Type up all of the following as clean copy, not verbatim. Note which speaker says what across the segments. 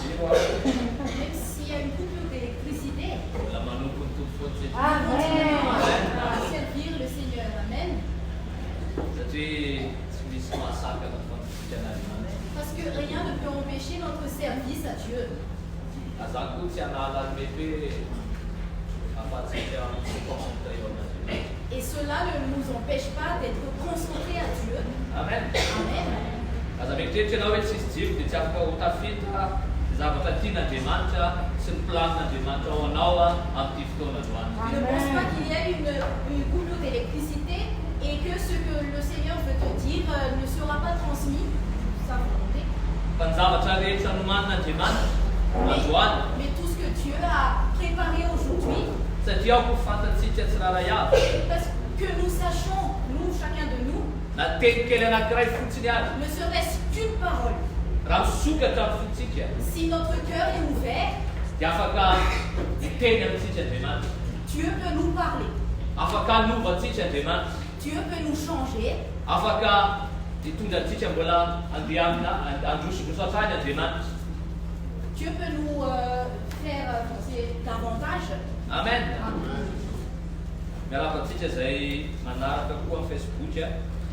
Speaker 1: Même s'il y a une coupure d'électricité,
Speaker 2: Amen.
Speaker 1: à servir le Seigneur. Amen. Parce que rien ne peut empêcher notre service à Dieu. Et cela ne nous empêche pas d'être concentrés à Dieu.
Speaker 3: Amen.
Speaker 1: Amen. Je ne pense pas qu'il y ait une coupure d'électricité et que ce que le Seigneur veut te dire ne sera pas transmis. Sa volonté. Mais tout ce que Dieu a préparé aujourd'hui, parce que nous sachons, nous, chacun de nous, ne serait-ce qu'une parole. Si notre cœur est ouvert, Dieu peut nous parler. Dieu peut nous changer. Dieu peut nous faire avancer davantage.
Speaker 3: Amen.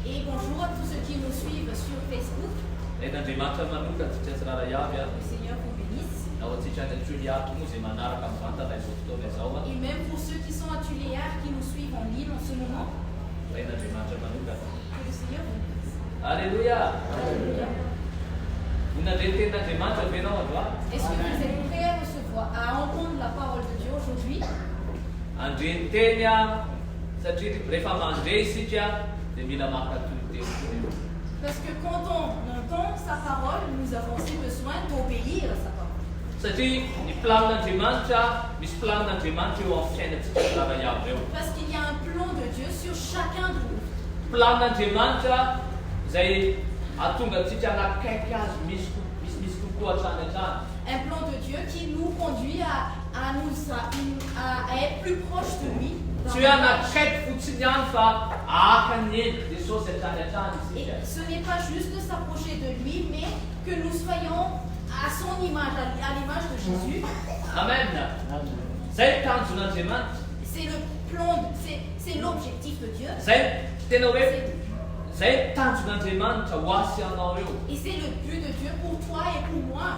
Speaker 1: Et bonjour à tous ceux qui nous suivent sur Facebook. Le Seigneur vous bénisse. Et même pour ceux qui sont à Tuléar, qui nous suivent en ligne en ce moment. Que le Seigneur vous bénisse.
Speaker 3: Alléluia.
Speaker 1: Alléluia. Est-ce que vous êtes prêts à recevoir, à entendre la parole de Dieu aujourd'hui? Parce que quand on entend sa parole, nous avons aussi besoin d'obéir à sa parole. Parce qu'il y a un plan de Dieu sur chacun de nous. Un plan de Dieu qui nous conduit à être plus proche de lui. Et ce n'est pas juste de s'approcher de lui, mais que nous soyons à son image, à l'image de Jésus.
Speaker 3: Amen.
Speaker 1: C'est le plan, c'est l'objectif de Dieu. Et c'est le but de Dieu pour toi et pour moi.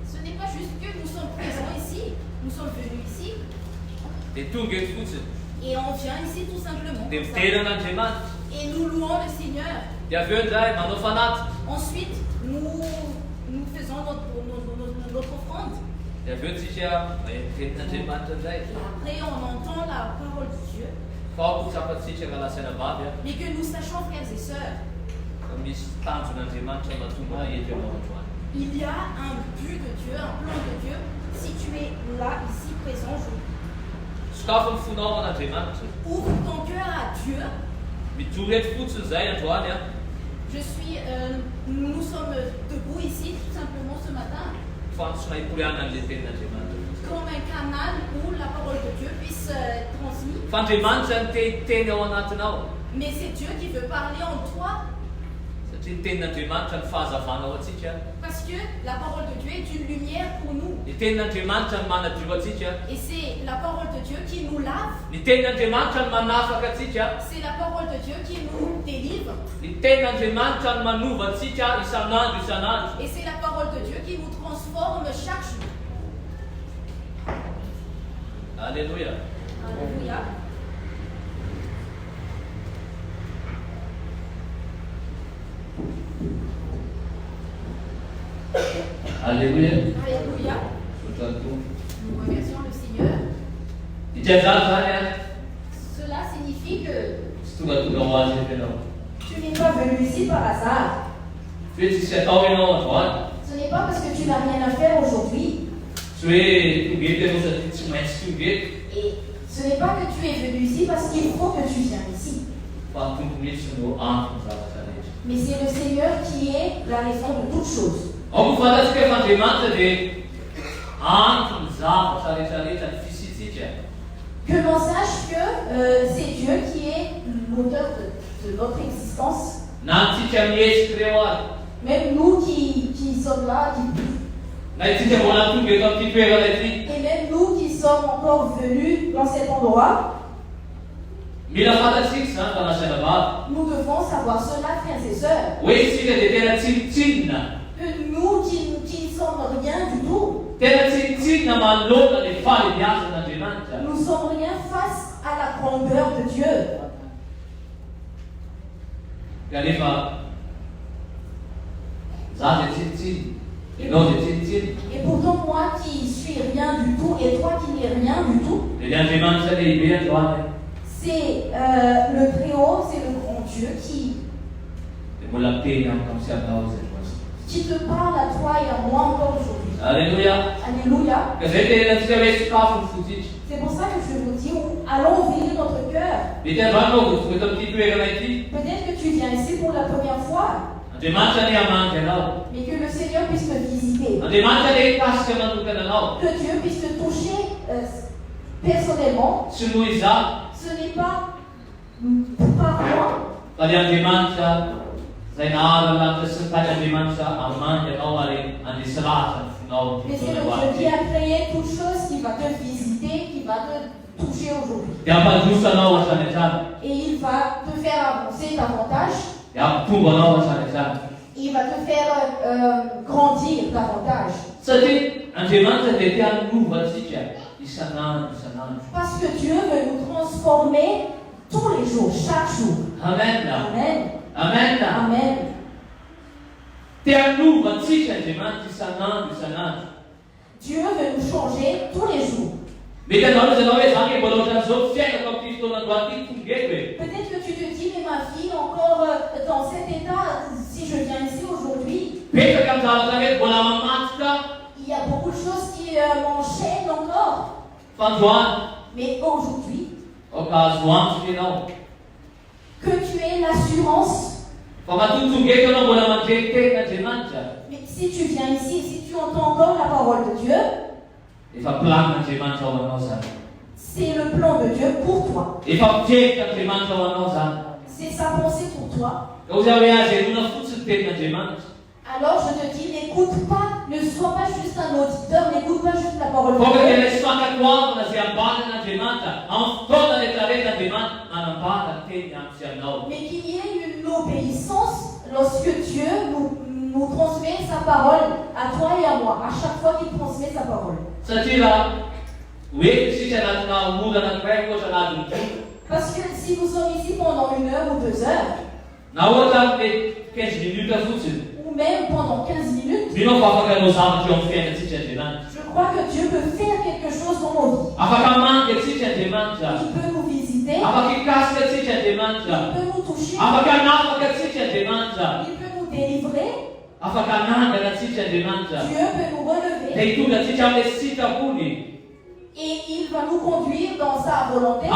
Speaker 1: Ce n'est pas juste que nous sommes présents ici, nous sommes venus ici. Et on vient ici tout simplement. Et nous louons le Seigneur. Ensuite, nous faisons notre offrande. Et après, on entend la parole de Dieu. Mais que nous sachions, frères et sœurs, il y a un but de Dieu, un plan de Dieu, si tu es là, ici, présent aujourd'hui. Ouvre ton cœur à Dieu. Nous sommes debout ici, tout simplement ce matin, comme un canal où la parole de Dieu puisse être transmise. Mais c'est Dieu qui veut parler en toi. Parce que la parole de Dieu est une lumière pour nous. Et c'est la parole de Dieu qui nous lave. C'est la parole de Dieu qui nous délivre. Et c'est la parole de Dieu qui nous transforme chaque jour.
Speaker 3: Alléluia.
Speaker 1: Alléluia.
Speaker 3: Alléluia.
Speaker 1: Alléluia. Nous remercions le Seigneur. Cela signifie que tu n'es pas venu ici par hasard. Ce n'est pas parce que tu n'as rien à faire aujourd'hui. Et ce n'est pas que tu es venu ici parce qu'il faut que tu viennes ici. Mais c'est le Seigneur qui est la raison de toutes choses. Que l'on sache que c'est Dieu qui est l'auteur de notre existence. Même nous qui
Speaker 2: sommes là, et même nous qui sommes encore venus dans cet endroit, nous devons savoir cela, frères et sœurs. Que nous qui ne sommes rien du tout, nous sommes rien face à la grandeur de Dieu. Et pourtant, moi qui suis rien du tout et toi qui n'es rien du tout, c'est le Très-Haut, c'est le grand Dieu qui te parle à toi et à moi encore aujourd'hui.
Speaker 3: Alléluia.
Speaker 2: Alléluia. C'est pour ça que je vous dis, allons ouvrir notre cœur. Peut-être que tu viens ici pour la première fois, mais que le Seigneur puisse te visiter. Que Dieu puisse te toucher personnellement. Ce n'est pas par moi. Mais c'est le Dieu qui a créé toute chose qui va te visiter, qui va te toucher aujourd'hui. Et il va te faire avancer davantage. Il va te faire grandir davantage. Parce que Dieu veut nous transformer tous les jours, chaque jour.
Speaker 3: Amen.
Speaker 2: Amen.
Speaker 3: Amen.
Speaker 2: Amen. Dieu veut nous changer tous les jours. Peut-être que tu te dis, mais ma fille encore dans cet état, si je viens ici aujourd'hui, il y a beaucoup de choses qui m'enchaînent encore. Mais aujourd'hui, que tu aies l'assurance. Mais si tu viens ici, si tu entends encore la parole de Dieu, c'est le plan de Dieu pour toi. C'est sa pensée pour toi. Alors je te dis, n'écoute pas, ne sois pas juste un auditeur, n'écoute pas juste la parole de Dieu. Mais qu'il y ait une obéissance lorsque Dieu nous transmet sa parole à toi et à moi, à chaque fois qu'il transmet sa parole. Parce que si nous sommes ici pendant 1 heure ou 2 heures, ou même pendant 15 minutes, je crois que Dieu peut faire quelque chose dans nos vies. Il peut nous visiter, il peut nous toucher, il peut nous délivrer, Dieu peut nous relever. Et il va nous conduire dans sa volonté,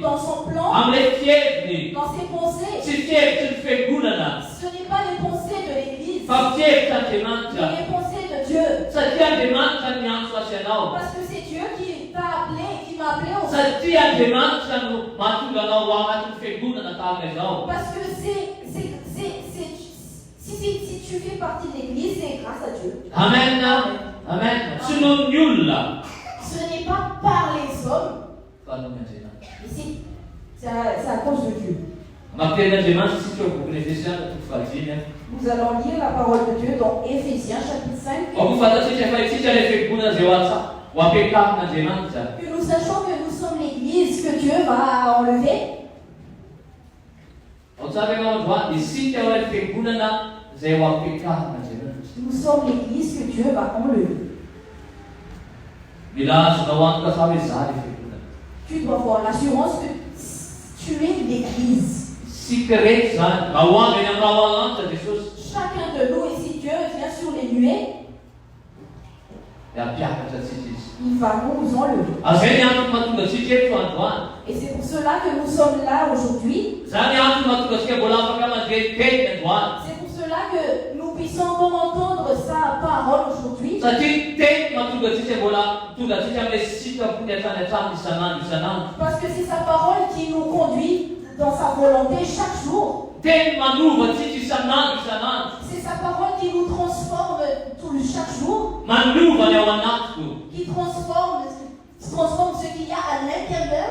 Speaker 2: dans son plan, dans ses pensées. Ce n'est pas les pensées de l'Église, mais les pensées de Dieu. Parce que c'est Dieu qui t'a appelé, qui m'a appelé au Parce que si tu fais partie de l'Église, c'est grâce à Dieu.
Speaker 3: Amen. Amen.
Speaker 2: Ce n'est pas par les hommes, mais c'est à cause de Dieu. Nous allons lire la parole de Dieu dans Éphésiens chapitre 5. Que nous sachions que nous sommes l'Église que Dieu va enlever. Nous sommes l'Église que Dieu va enlever. Tu dois avoir l'assurance que tu es l'Église. Chacun de nous, et si Dieu vient sur les nuées, il va nous enlever. Et c'est pour cela que nous sommes là aujourd'hui. C'est pour cela que nous puissions encore entendre sa parole aujourd'hui. Parce que c'est sa parole qui nous conduit dans sa volonté chaque jour. C'est sa parole qui nous transforme chaque jour, qui transforme ce qu'il y a à l'intérieur,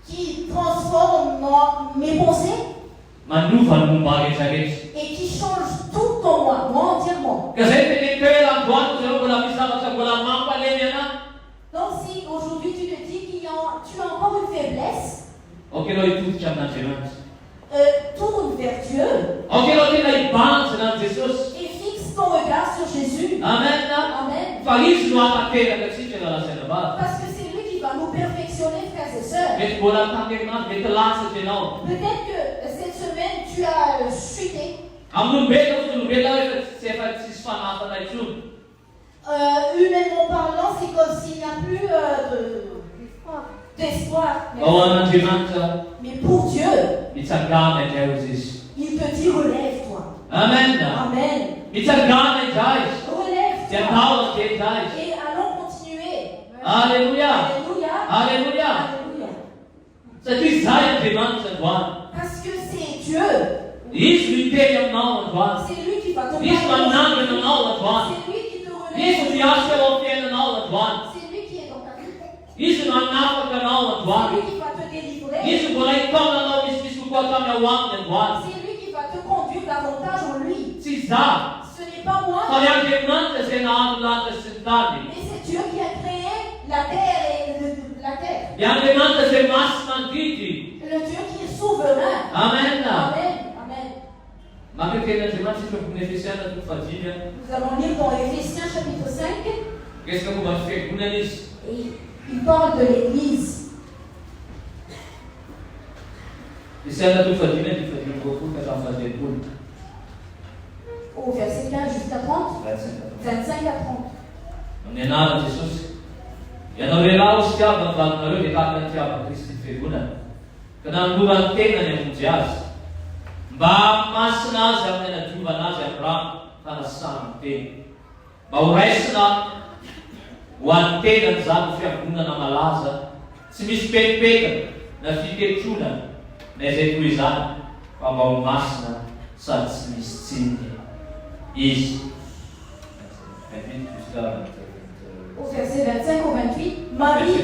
Speaker 2: qui transforme mes pensées et qui change tout en moi entièrement. Donc si aujourd'hui tu te dis tu as encore une faiblesse, tourne vers Dieu et fixe ton regard sur Jésus.
Speaker 3: Amen.
Speaker 2: Amen. Parce que c'est lui qui va nous perfectionner, frères et sœurs. Peut-être que cette semaine tu as chuté. Humainement parlant, c'est comme s'il n'y a plus d'espoir. Mais pour Dieu, il te dit relève-toi.
Speaker 3: Amen.
Speaker 2: Amen. Relève-toi. Et allons continuer.
Speaker 3: Alléluia.
Speaker 2: Alléluia.
Speaker 3: Alléluia.
Speaker 2: Parce que c'est Dieu. C'est lui qui va te
Speaker 3: relève.
Speaker 2: C'est lui qui te relève. C'est lui qui est dans ta vie. C'est lui qui va te délivrer. C'est lui qui va te conduire davantage en lui. Ce n'est pas moi. Mais c'est Dieu qui a créé la terre et la terre. Le Dieu qui est souverain.
Speaker 3: Amen.
Speaker 2: Amen. Nous allons lire dans Éphésiens chapitre 5. Et il parle de l'Église. Au verset 15 jusqu'à 30. 25 à 30. Au verset 25 au 28, Marie,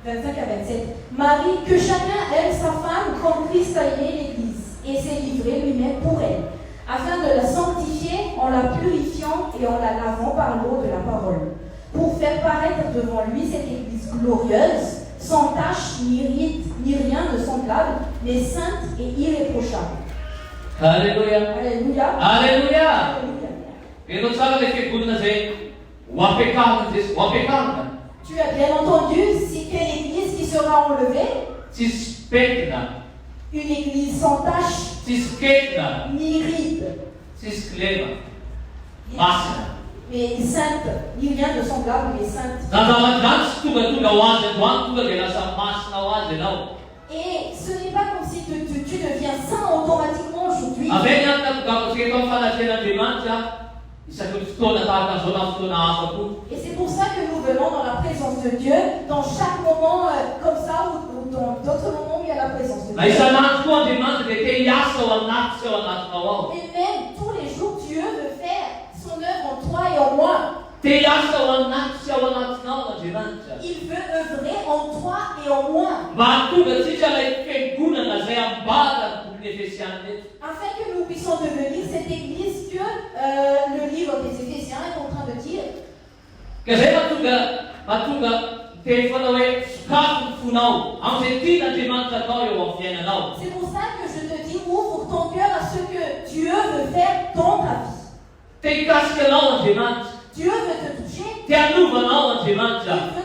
Speaker 2: 25 à 27, Marie, que chacun aime sa femme comme Christ a aimé l'Église et s'est livré lui-même pour elle, afin de la sanctifier en la purifiant et en la lavant par l'eau de la parole, pour faire paraître devant lui cette Église glorieuse, sans tache ni ride, ni rien de semblable, mais sainte et irréprochable.
Speaker 3: Alléluia.
Speaker 2: Alléluia.
Speaker 3: Alléluia.
Speaker 2: Tu as bien entendu, c'est quelle église qui sera enlevée? Une église sans tache, ni ride, mais sainte, ni rien de semblable, mais sainte. Et ce n'est pas comme si tu deviens saint automatiquement aujourd'hui. Et c'est pour ça que nous venons dans la présence de Dieu, dans chaque moment comme ça, ou dans d'autres moments où il y a la présence de Dieu. Et même tous les jours, Dieu veut faire son œuvre en toi et en moi. Il veut œuvrer en toi et en moi. Afin que nous puissions devenir cette église que le livre des Éphésiens est en train de dire.
Speaker 3: C'est
Speaker 2: pour ça que je te dis, ouvre ton cœur à ce que Dieu veut faire dans ta vie. Dieu veut te toucher. Il veut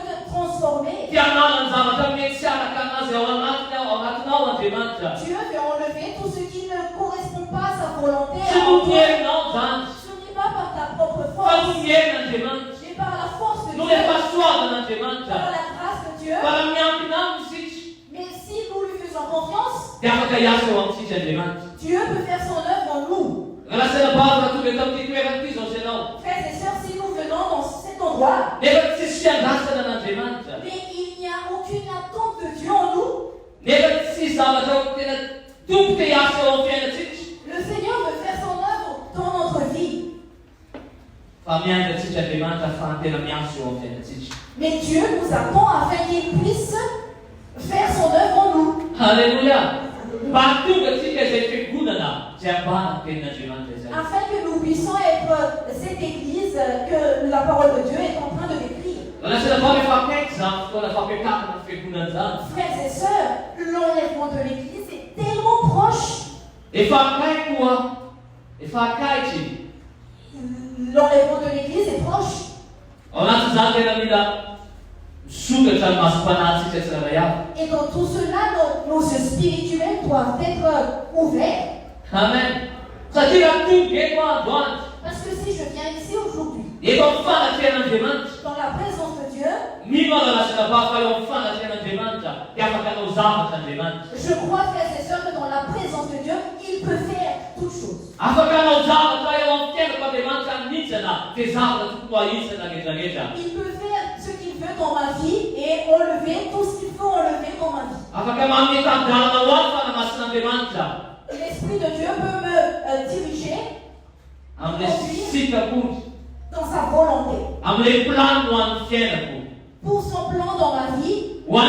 Speaker 2: te transformer. Dieu veut enlever tout ce qui ne correspond pas à sa volonté. Ce n'est pas par ta propre force, mais par la force de Dieu, par la grâce de Dieu. Mais si nous lui faisons confiance, Dieu peut faire son œuvre en nous. Frères et sœurs, si nous venons dans cet endroit, mais il n'y a aucune attente de Dieu en nous, le Seigneur veut faire son œuvre dans notre vie. Mais Dieu nous attend afin qu'il puisse faire son œuvre en nous.
Speaker 3: Alléluia.
Speaker 2: Afin que nous puissions être cette église que la parole de Dieu est en train de décrire. Frères et sœurs, l'enlèvement de l'église est tellement proche. L'enlèvement de l'église est proche. Et dans tout cela, nos yeux spirituels doivent être ouverts.
Speaker 3: Amen. Parce
Speaker 2: que si je viens ici aujourd'hui, dans la présence de Dieu, je crois, frères et sœurs, que dans la présence de Dieu, il peut faire toutes choses. Il peut faire ce qu'il veut dans ma vie et enlever tout ce qu'il faut enlever dans ma vie. L'Esprit de Dieu peut me diriger dans sa volonté. Pour son plan dans ma vie, pour ma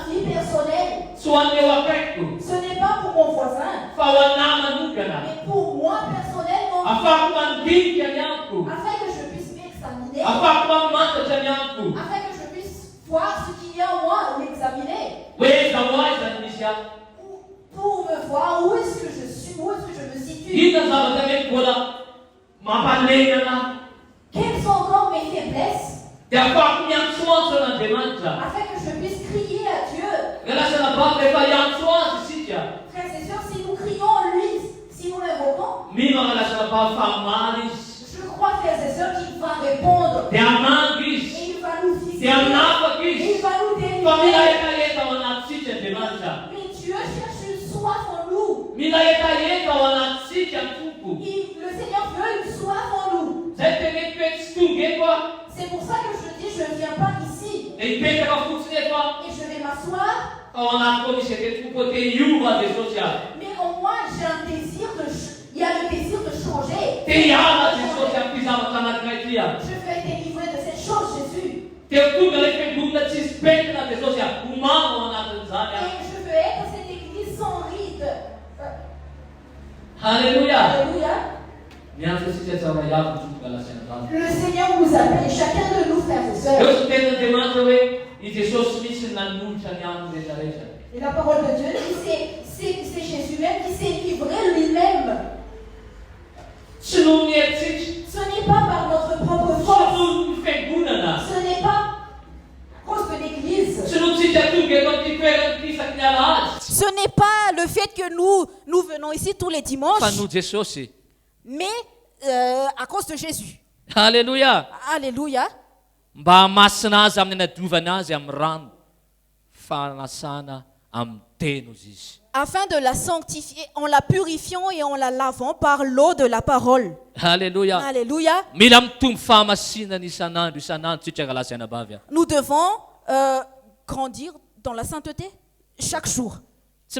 Speaker 2: vie personnelle. Ce n'est pas pour mon voisin, mais pour moi personnellement, afin que je puisse m'examiner, afin que je puisse voir ce qu'il y a en moi, m'examiner, pour me voir où est-ce que je suis, où est-ce que je me situe. Quelles sont encore mes faiblesses, afin que je puisse crier à Dieu. Frères et sœurs, si nous crions en lui, si nous l'invoquons, je crois, frères et sœurs, qu'il va répondre. Et il va nous visiter. Et il va nous délivrer. Mais Dieu cherche une soif en nous. Le Seigneur veut une soif en nous. C'est pour ça que je dis, je ne viens pas ici. Et je vais m'asseoir. Mais au moins, j'ai un désir il y a le désir de changer. Je veux être délivré de cette chose, Jésus. Et je veux être cette église sans ride.
Speaker 3: Alléluia.
Speaker 2: Alléluia. Le Seigneur nous appelle, chacun de nous, frères et sœurs. Et la parole de Dieu dit c'est Jésus même qui s'est livré lui-même. Ce n'est pas par notre propre force. Ce n'est pas à cause de l'Église. Ce n'est pas le fait que nous venons ici tous les dimanches. Mais à cause de Jésus.
Speaker 3: Alléluia.
Speaker 2: Alléluia. Afin de la sanctifier en la purifiant et en la lavant par l'eau de la parole.
Speaker 3: Alléluia.
Speaker 2: Alléluia. Nous devons grandir dans la sainteté chaque jour. Et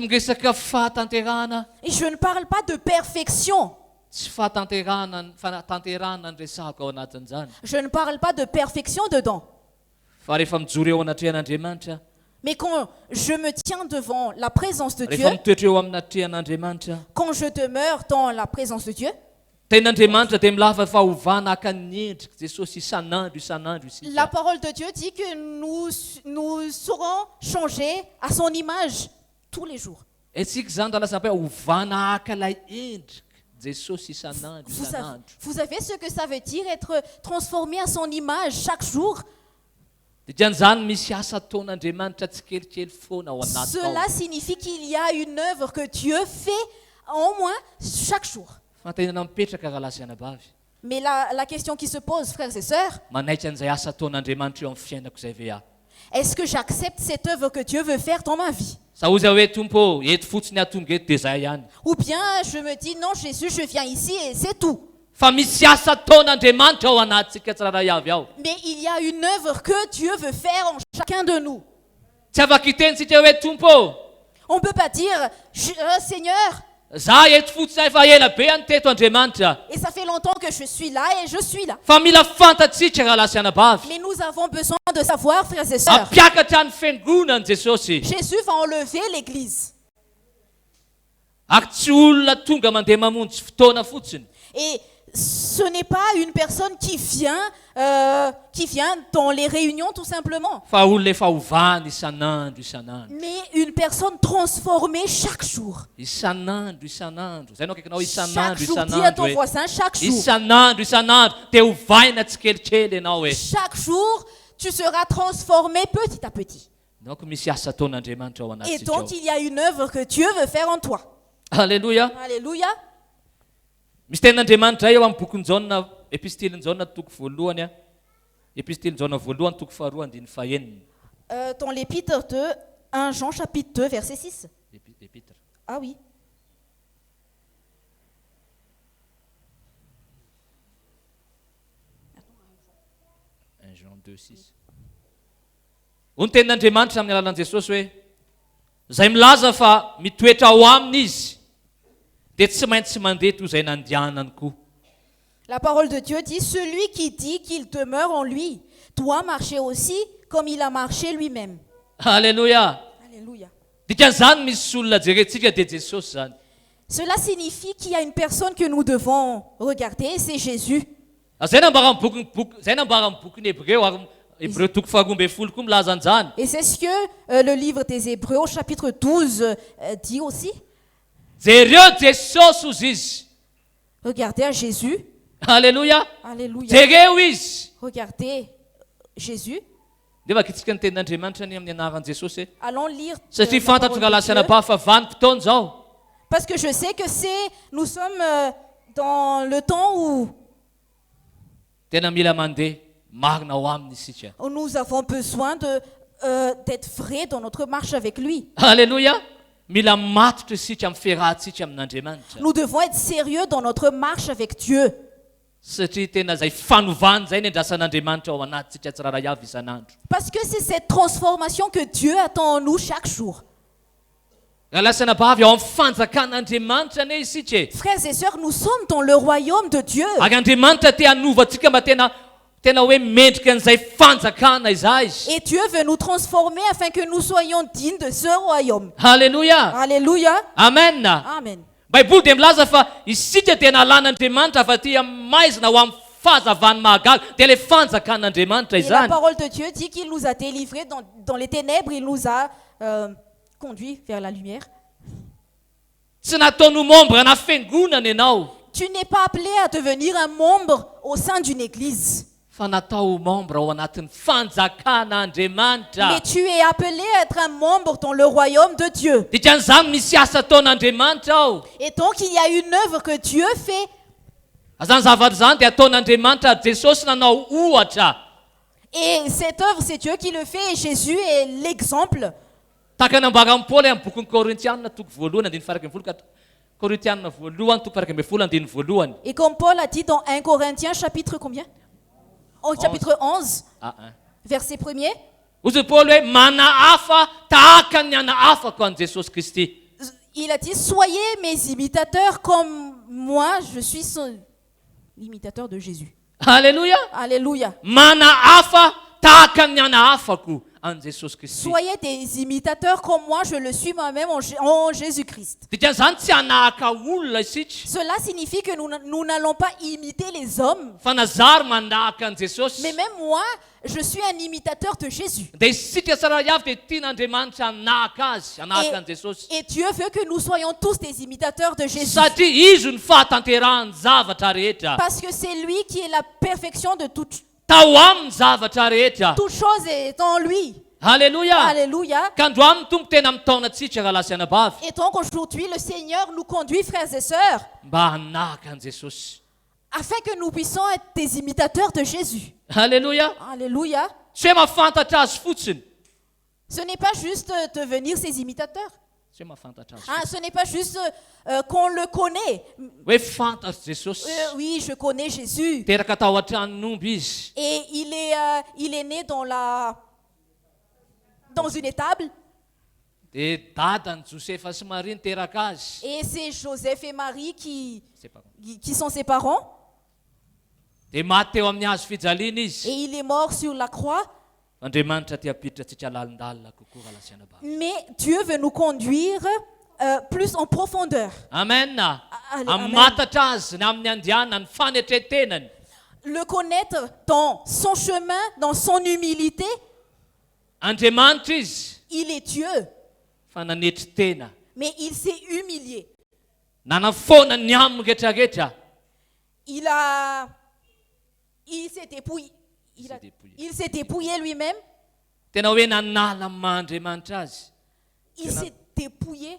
Speaker 2: je ne parle pas de perfection. Je ne parle pas de perfection dedans. Mais quand je me tiens devant la présence de Dieu, quand je demeure dans la présence de Dieu, la parole de Dieu dit que nous saurons changer à son image tous les jours. Vous savez ce que ça veut dire, être transformé à son image chaque jour? Cela signifie qu'il y a une œuvre que Dieu fait en moi chaque jour. Mais la question qui se pose, frères et sœurs, est-ce que j'accepte cette œuvre que Dieu veut faire dans ma vie? Ou bien je me dis, non Jésus, je viens ici et c'est tout. Mais il y a une œuvre que Dieu veut faire en chacun de nous. On ne peut pas dire, Seigneur, Et ça fait longtemps que je suis là et je suis là. Mais nous avons besoin de savoir, frères et sœurs. Jésus va enlever l'église. Et ce n'est pas une personne qui vient dans les réunions tout simplement. Mais une personne transformée chaque jour. Chaque jour, dis à ton voisin, chaque jour. Chaque jour, tu seras transformé petit à petit. Et donc, il y a une œuvre que Dieu veut faire en toi.
Speaker 3: Alléluia.
Speaker 2: Alléluia.
Speaker 3: Misy tenin'Andriamanitra eo amin'ny bokin'ny Jaona epistiliny Jaona toko voalohany a epistiliny Jaona voalohany toko faharoa andiny fahaenina.
Speaker 2: Dans l'épître de 1 Jean chapitre 2 verset 6.
Speaker 3: Épître.
Speaker 2: Ah oui.
Speaker 3: Jean 2:6. Ony tenin'Andriamanitra amin'ny alalan'i Jesosy hoe zay milaza fa mitoetra ao aminy izy.
Speaker 2: La parole de Dieu dit, celui qui dit qu'il demeure en lui doit marcher aussi comme il a marché lui-même.
Speaker 3: Alléluia.
Speaker 2: Alléluia.
Speaker 3: Cela
Speaker 2: signifie qu'il y a une personne que nous devons regarder, c'est Jésus. Et c'est ce que le livre des Hébreux au chapitre 12 dit aussi. Regardez à Jésus.
Speaker 3: Alléluia.
Speaker 2: Alléluia. Regardez Jésus. Allons lire. Parce que je sais que nous sommes dans le temps où nous avons besoin d'être vrais dans notre marche avec lui.
Speaker 3: Alléluia.
Speaker 2: Nous devons être sérieux dans notre marche avec Dieu. Parce que c'est cette transformation que Dieu attend en nous chaque jour. Frères et sœurs, nous sommes dans le royaume de Dieu. Et Dieu veut nous transformer afin que nous soyons dignes de ce royaume.
Speaker 3: Alléluia.
Speaker 2: Alléluia.
Speaker 3: Amen.
Speaker 2: Amen.
Speaker 3: Et la
Speaker 2: parole de Dieu dit qu'il nous a délivrés dans les ténèbres, il nous a conduits vers la lumière.
Speaker 3: Tu n'es
Speaker 2: pas appelé à devenir un membre au sein d'une église. Mais tu es appelé à être un membre dans le royaume de Dieu. Et donc il y a une œuvre que Dieu fait. Et cette œuvre, c'est Dieu qui le fait et Jésus est l'exemple. Et comme Paul a dit dans 1 Corinthiens chapitre combien? Au chapitre 11, verset 1er. Il a dit, soyez mes imitateurs comme moi, je suis l'imitateur de Jésus.
Speaker 3: Alléluia.
Speaker 2: Alléluia. Soyez des imitateurs comme moi, je le suis moi-même en Jésus-Christ. Cela signifie que nous n'allons pas imiter les hommes. Mais même moi, je suis un imitateur de Jésus. Et Dieu veut que nous soyons tous des imitateurs de Jésus. Parce que c'est lui qui est la perfection de toute chose est en lui.
Speaker 3: Alléluia.
Speaker 2: Alléluia. Et donc aujourd'hui, le Seigneur nous conduit, frères et sœurs, afin que nous puissions être des imitateurs de Jésus.
Speaker 3: Alléluia.
Speaker 2: Alléluia. Ce n'est pas juste devenir ses imitateurs. Ce n'est pas juste qu'on le connaît. Oui, je connais Jésus. Et il est né dans une étable.
Speaker 3: Et
Speaker 2: c'est Joseph et Marie qui sont ses parents. Et il est mort sur la croix. Mais Dieu veut nous conduire plus en profondeur.
Speaker 3: Amen.
Speaker 2: Le connaître dans son chemin, dans son humilité. Il est Dieu. Mais il s'est humilié. Il s'est dépouillé. Il s'est dépouillé lui-même. Il s'est dépouillé.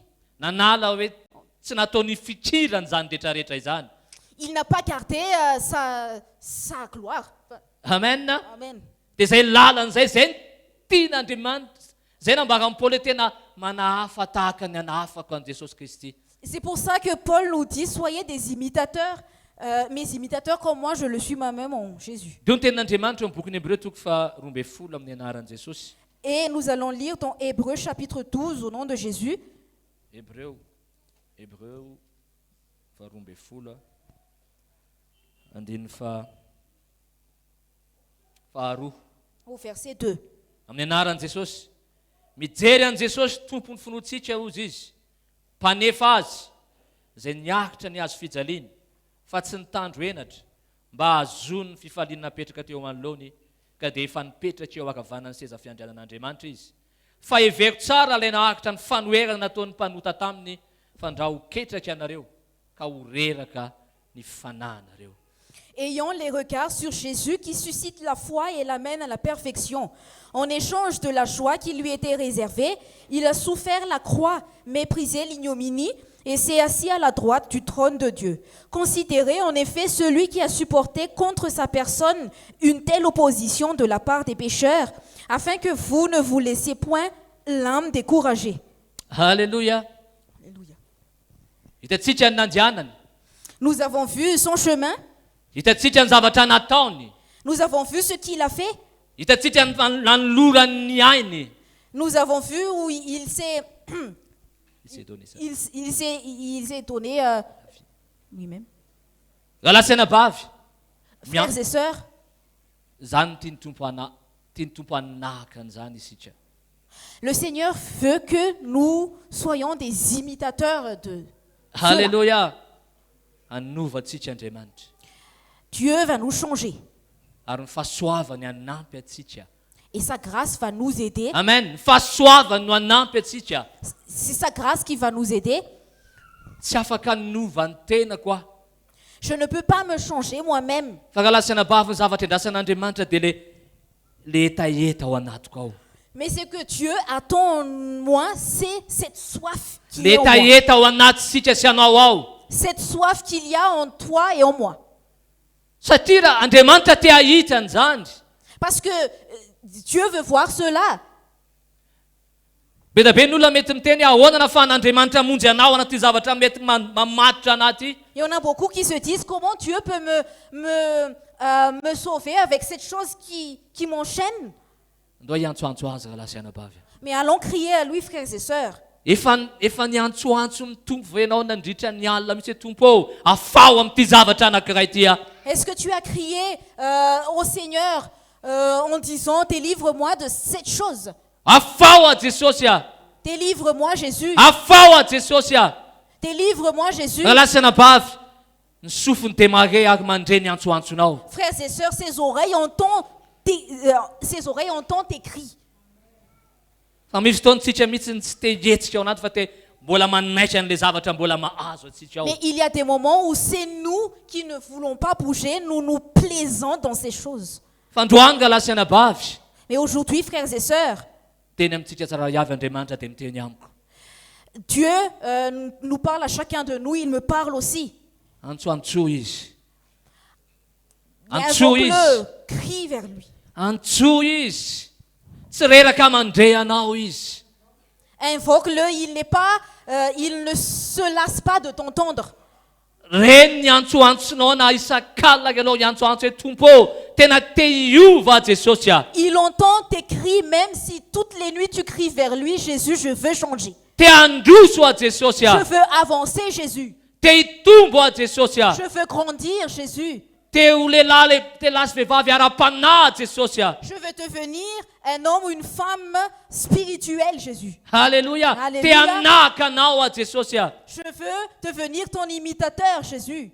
Speaker 2: Il n'a pas gardé sa gloire.
Speaker 3: Amen.
Speaker 2: Amen. C'est pour ça que Paul nous dit, soyez des imitateurs, mes imitateurs comme moi, je le suis moi-même en Jésus. Et nous allons lire dans Hébreux chapitre 12 au nom de Jésus. Au verset 2.
Speaker 3: Mijery an Jesosy tompony finoantsika ozy izy mpanefa azy izay niakitra ny azo fijaliana fa tsy nitandro enatra mba ahazony fifaliana napetraka teo manoloany ka dia efa nipetraka eo akavanany seza fiandrianan'Andriamanitra izy fa heveko tsara ilay naakitra ny fanoherana nataon'ny mpanota taminy fa ndra ho ketraka ianareo ka ho reraka ny fanahinareo.
Speaker 2: Ayant les regards sur Jésus qui suscite la foi et l'amène à la perfection. En échange de la joie qui lui était réservée, il a souffert la croix, méprisé l'ignominie et s'est assis à la droite du trône de Dieu. Considérez en effet celui qui a supporté contre sa personne une telle opposition de la part des pécheurs, afin que vous ne vous laissiez point l'âme découragée.
Speaker 3: Alléluia.
Speaker 2: Alléluia. Nous avons vu son chemin. Nous avons vu ce qu'il a fait. Nous avons vu où il s'est donné lui-même. Frères et sœurs, le Seigneur veut que nous soyons des imitateurs de
Speaker 3: Alléluia.
Speaker 2: Dieu va nous changer. Et sa grâce va nous aider.
Speaker 3: Amen.
Speaker 2: C'est sa grâce qui va nous aider. Je ne peux pas me changer moi-même. Mais ce que Dieu attend en moi, c'est cette soif qu'il y a en moi. Cette soif qu'il y a en toi et en moi. Parce que Dieu veut voir cela. Il y en a beaucoup qui se disent comment Dieu peut me sauver avec cette chose qui m'enchaîne. Mais allons crier à lui, frères et sœurs. Est-ce que tu as crié au Seigneur en disant délivre-moi de cette chose? Délivre-moi Jésus. Délivre-moi Jésus. Frères et sœurs, ses oreilles entendent tes cris. Mais il y a des moments où c'est nous qui ne voulons pas bouger, nous nous plaisons dans ces choses. Mais aujourd'hui, frères et sœurs, Dieu nous parle à chacun de nous, il me parle aussi. Invoque-le, crie vers lui. Invoque-le, il ne se lasse pas de t'entendre. Il entend tes cris, même si toutes les nuits tu cries vers lui, Jésus, je veux changer. Je veux avancer, Jésus. Je veux grandir, Jésus. Je veux devenir un homme ou une femme spirituelle, Jésus.
Speaker 3: Alléluia.
Speaker 2: Alléluia. Je veux devenir ton imitateur, Jésus.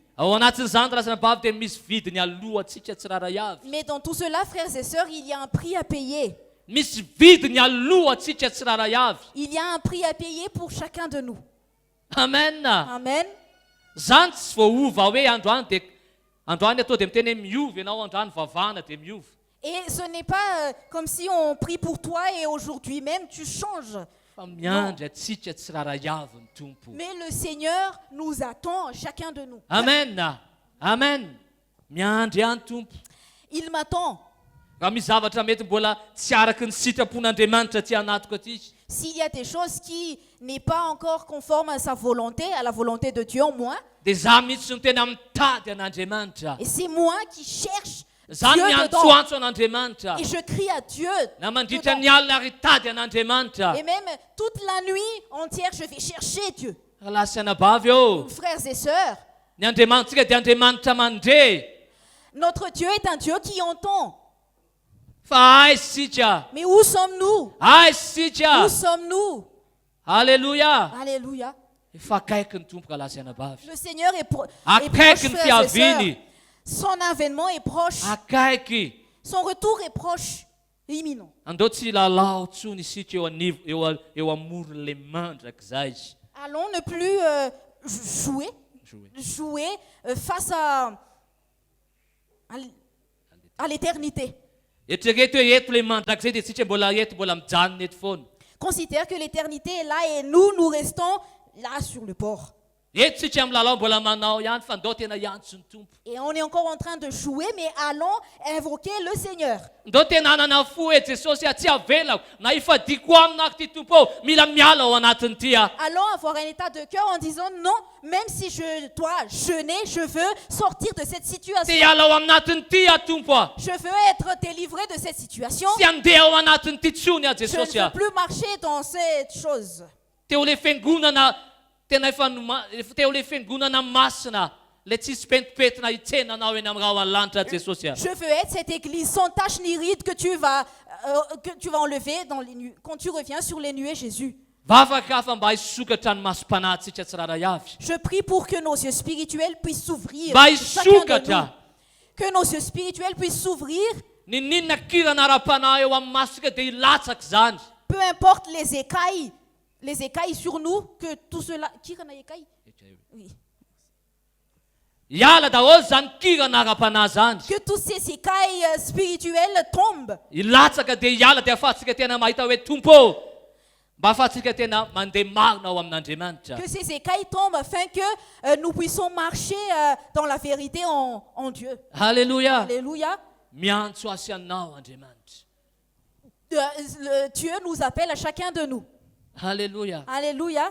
Speaker 2: Mais dans tout cela, frères et sœurs, il y a un prix à payer. Il y a un prix à payer pour chacun de nous.
Speaker 3: Amen.
Speaker 2: Amen. Et ce n'est pas comme si on prie pour toi et aujourd'hui même tu changes. Non. Mais le Seigneur nous attend, chacun de nous.
Speaker 3: Amen. Amen.
Speaker 2: Il m'attend. S'il y a des choses qui n'est pas encore conformes à sa volonté, à la volonté de Dieu en moi, et c'est moi qui cherche Dieu dedans. Et je crie à Dieu dedans. Et même toute la nuit entière, je vais chercher Dieu. Frères et sœurs, notre Dieu est un Dieu qui entend. Mais où sommes-nous? Où sommes-nous?
Speaker 3: Alléluia.
Speaker 2: Alléluia.
Speaker 3: Le
Speaker 2: Seigneur est proche, frères et sœurs. Son avènement est proche. Son retour est proche, imminent. Allons ne plus jouer face à l'éternité. Considère que l'éternité est là et nous restons là sur le port. Et on est encore en train de jouer, mais allons invoquer le Seigneur. Allons avoir un état de cœur en disant non, même si je dois jeûner, je veux sortir de cette situation. Je veux être délivré de cette situation. Je ne veux plus marcher dans cette chose. Je veux être cette église sans tache ni ride que tu vas enlever quand tu reviens sur les nuées, Jésus. Je prie pour que nos yeux spirituels puissent s'ouvrir. Que nos yeux spirituels puissent s'ouvrir. Peu importe les écailles sur nous, que tout cela... Qui en a écailles? Oui. Que tous ces écailles spirituelles tombent. Que ces écailles tombent afin que nous puissions marcher dans la vérité en Dieu.
Speaker 3: Alléluia.
Speaker 2: Alléluia. Dieu nous appelle à chacun de nous.
Speaker 3: Alléluia.
Speaker 2: Alléluia.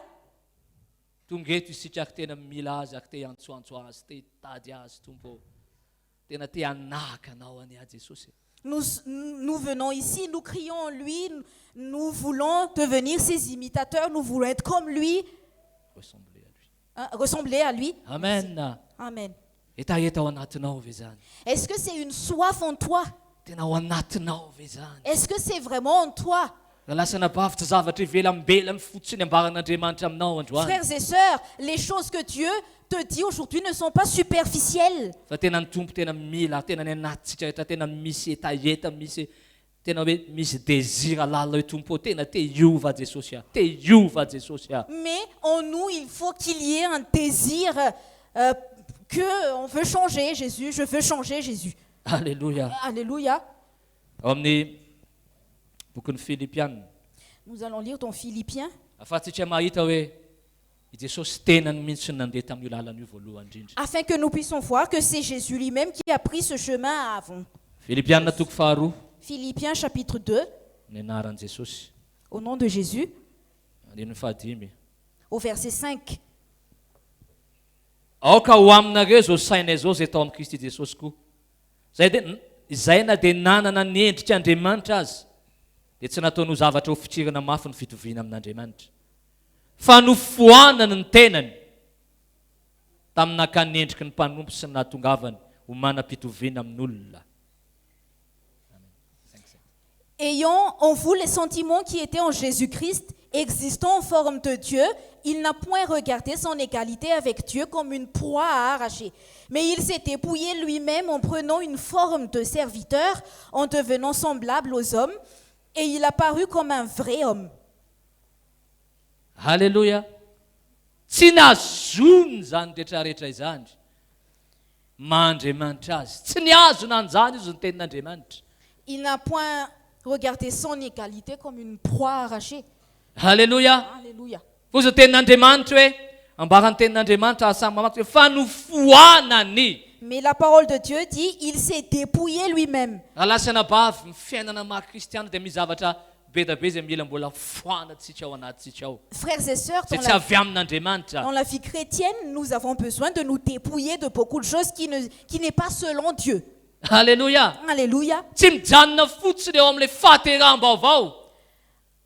Speaker 2: Nous venons ici, nous crions en lui, nous voulons devenir ses imitateurs, nous voulons être comme lui, ressembler à lui.
Speaker 3: Amen.
Speaker 2: Amen. Est-ce que c'est une soif en toi? Est-ce que c'est vraiment en toi? Frères et sœurs, les choses que Dieu te dit aujourd'hui ne sont pas superficielles. Mais en nous, il faut qu'il y ait un désir qu'on veut changer Jésus. Je veux changer Jésus.
Speaker 3: Alléluia.
Speaker 2: Alléluia. Nous allons lire dans Philippiens. Afin que nous puissions voir que c'est Jésus lui-même qui a pris ce chemin avant. Philippiens chapitre 2. Au nom de Jésus. Au verset 5.
Speaker 3: izay na dia nanana ny endrika Andriamanitra azy dia tsy nataonao zavatra ho fitirana mafy ny fitoviana amin'Andriamanitra fa nofoanany ny tenany tamin'nakany endriky ny mpanompo sy ny nahatongavany ho manam-pitoviana amin'olona.
Speaker 2: Ayant en vous les sentiments qui étaient en Jésus-Christ, existant en forme de Dieu, il n'a point regardé son égalité avec Dieu comme une proie à arracher, mais il s'est dépouillé lui-même en prenant une forme de serviteur, en devenant semblable aux hommes, et il a paru comme un vrai homme.
Speaker 3: Alléluia. Tsy nazony zany rehetrarehetra izany mahandriamanitra azy, tsy niazona an'izany izy ny tenin'Andriamanitra.
Speaker 2: Il n'a point regardé son égalité comme une proie arrachée.
Speaker 3: Alléluia.
Speaker 2: Alléluia.
Speaker 3: Fô zao tenin'Andriamanitra hoe ambarany tenin'Andriamanitra ahasamy mamaky fa nofoanany.
Speaker 2: Mais la parole de Dieu dit, il s'est dépouillé lui-même.
Speaker 3: Alasana bavy ny fiainana maha kristiana dia misy zavatra be da be zay mila mbola foanatsika ao anatsika ao.
Speaker 2: Frères et sœurs,
Speaker 3: Zay tsy avy amin'Andriamanitra.
Speaker 2: dans la vie chrétienne, nous avons besoin de nous dépouiller de beaucoup de choses qui n'est pas selon Dieu.
Speaker 3: Alléluia.
Speaker 2: Alléluia.
Speaker 3: Tsy mijanona fotsiny eo amin'ilay fahateram-baovao.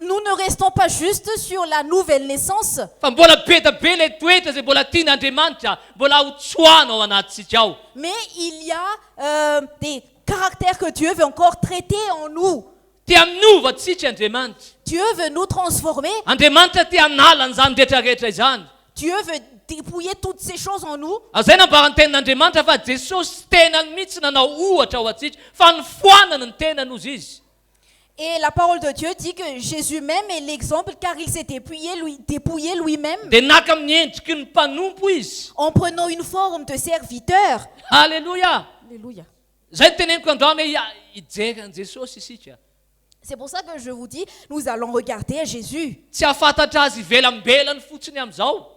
Speaker 2: Nous ne restons pas juste sur la nouvelle naissance,
Speaker 3: Fa mbola be da be ilay toetra zay mbola tian'Andriamanitra mbola ho tsoana ao anatsika ao.
Speaker 2: mais il y a des caractères que Dieu veut encore traiter en nous.
Speaker 3: Tia minova tsika Andriamanitra.
Speaker 2: Dieu veut nous transformer.
Speaker 3: Andriamanitra tia hanala an'izany rehetrarehetra izany.
Speaker 2: Dieu veut dépouiller toutes ces choses en nous.
Speaker 3: Zay nambarany tenin'Andriamanitra fa Jesosy tenany mihitsy nanao ohatra ao atsika fa nifoanana ny tenany ozy izy.
Speaker 2: Et la parole de Dieu dit que Jésus même est l'exemple car il s'est dépouillé lui-même
Speaker 3: Dia naka amin'ny endriky ny mpanompo izy.
Speaker 2: en prenant une forme de serviteur.
Speaker 3: Alléluia.
Speaker 2: Alléluia.
Speaker 3: Zay ny teneniko androany hoe hijery an' Jesosy isika.
Speaker 2: C'est pour ça que je vous dis, nous allons regarder Jésus.
Speaker 3: Tsy hafantatra azy ivelambelany fotsiny amin'izao.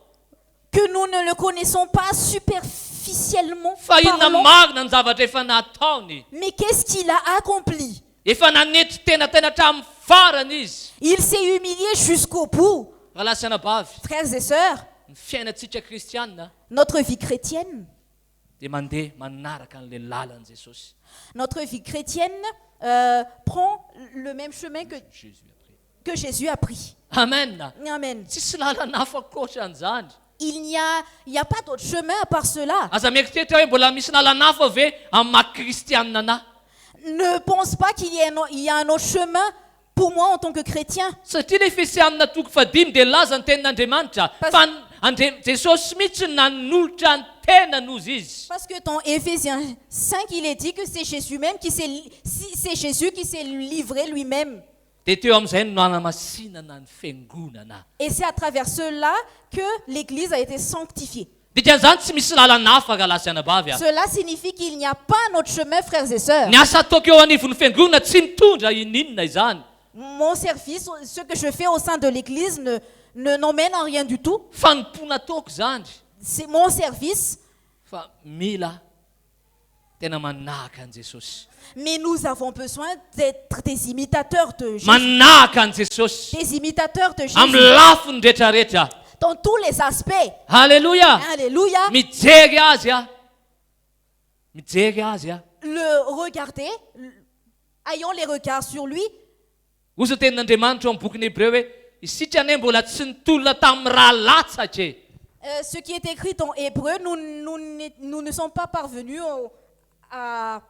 Speaker 2: Que nous ne le connaissons pas superficiellement
Speaker 3: Fa inona
Speaker 2: parlant,
Speaker 3: marina ny zavatra efa nataony.
Speaker 2: mais qu'est-ce qu'il a accompli?
Speaker 3: Efa nanetry tena hatramin'ny farany izy.
Speaker 2: Il s'est humilié jusqu'au bout.
Speaker 3: Rahalasana bavy.
Speaker 2: Frères et sœurs,
Speaker 3: Ny fiainantsika kristiana
Speaker 2: notre vie chrétienne,
Speaker 3: dia mandeha manaraka an'ilay lalan'i Jesosy.
Speaker 2: notre vie chrétienne prend le même chemin que Jésus a pris.
Speaker 3: Amen.
Speaker 2: Amen.
Speaker 3: Tsisy lalana hafa an'izany.
Speaker 2: Il n'y a pas d'autre chemin à part cela.
Speaker 3: Aza mieritreritra hoe mbola misy lalana hafa ve amin'ny maha-kristianina anahy.
Speaker 2: Ne pense pas qu'il y a un autre chemin pour moi en tant que chrétien.
Speaker 3: Satria ilay Efesianina toko fadimy dia laza ny tenin'Andriamanitra fa Jesosy mihitsy nanolotra ny tenany ozy izy.
Speaker 2: Parce que dans Éphésiens 5, il est dit que c'est Jésus qui s'est livré lui-même.
Speaker 3: Dia teo amin'izay no nanamasinana ny fiangonana.
Speaker 2: Et c'est à travers cela que l'Église a été sanctifiée.
Speaker 3: Dikan'izany tsy misy lalana hafa galasiana bavy.
Speaker 2: Cela signifie qu'il n'y a pas un autre chemin, frères et sœurs.
Speaker 3: Ny asa ataoko eo anivon'ny fiangonana tsy mitondra ininona izany.
Speaker 2: Mon service, ce que je fais au sein de l'Église n'emmène en rien du tout.
Speaker 3: Fa ny mpona ataoko zany.
Speaker 2: C'est mon service.
Speaker 3: Fa mila tena manahaka an' Jesosy.
Speaker 2: Mais nous avons besoin d'être des imitateurs de Jésus.
Speaker 3: Manahaka an' Jesosy.
Speaker 2: Des imitateurs de Jésus.
Speaker 3: Amin'ny lafiny rehetrarehetra.
Speaker 2: Dans tous les aspects.
Speaker 3: Alléluia.
Speaker 2: Alléluia.
Speaker 3: Mijery azy a. Mijery azy a.
Speaker 2: Le regarder, ayons les regards sur lui.
Speaker 3: Ozy tenin'Andriamanitra amin'ny boky Hébreu hoe isika ane mbola tsy nitolona tamin'ny raha latsaka e.
Speaker 2: Ce qui est écrit dans Hébreu, nous ne sommes pas parvenus à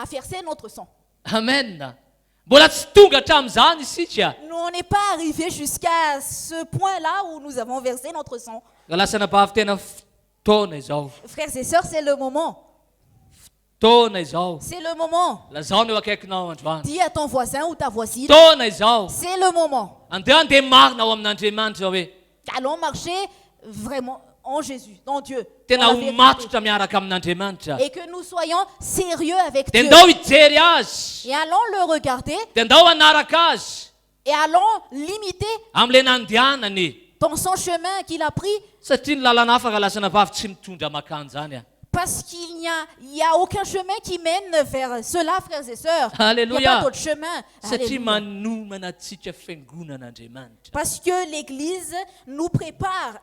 Speaker 2: verser notre sang.
Speaker 3: Amen. Mbola tsy tonga hatramin'izany isika.
Speaker 2: Nous on n'est pas arrivé jusqu'à ce point-là où nous avons versé notre sang.
Speaker 3: Galasana bavy tena fotoana izao.
Speaker 2: Frères et sœurs, c'est le moment.
Speaker 3: Fotoana izao.
Speaker 2: C'est le moment.
Speaker 3: Lazao ny eo akaikinao androany.
Speaker 2: Dis à ton voisin ou ta voisine.
Speaker 3: Fotoana izao.
Speaker 2: C'est le moment.
Speaker 3: Andeha marina ao amin'Andriamanitra hoe
Speaker 2: Allons marcher vraiment en Jésus, dans Dieu.
Speaker 3: tena
Speaker 2: dans la
Speaker 3: ho
Speaker 2: vérité.
Speaker 3: matotra miaraka amin'Andriamanitra.
Speaker 2: Et que nous soyons sérieux avec
Speaker 3: Dia
Speaker 2: Dieu.
Speaker 3: andao hijery azy.
Speaker 2: Et allons le regarder
Speaker 3: Dia andao hanaraka azy
Speaker 2: et allons l'imiter
Speaker 3: amin'ilay nandehanany.
Speaker 2: dans son chemin qu'il a pris.
Speaker 3: Satria ny lalana hafa galasana vavy tsy mitondra makanjany a.
Speaker 2: Parce qu'il n'y a aucun chemin qui mène vers cela, frères et sœurs.
Speaker 3: Alléluia.
Speaker 2: Il n'y a pas d'autre chemin. Parce que l'Église nous prépare.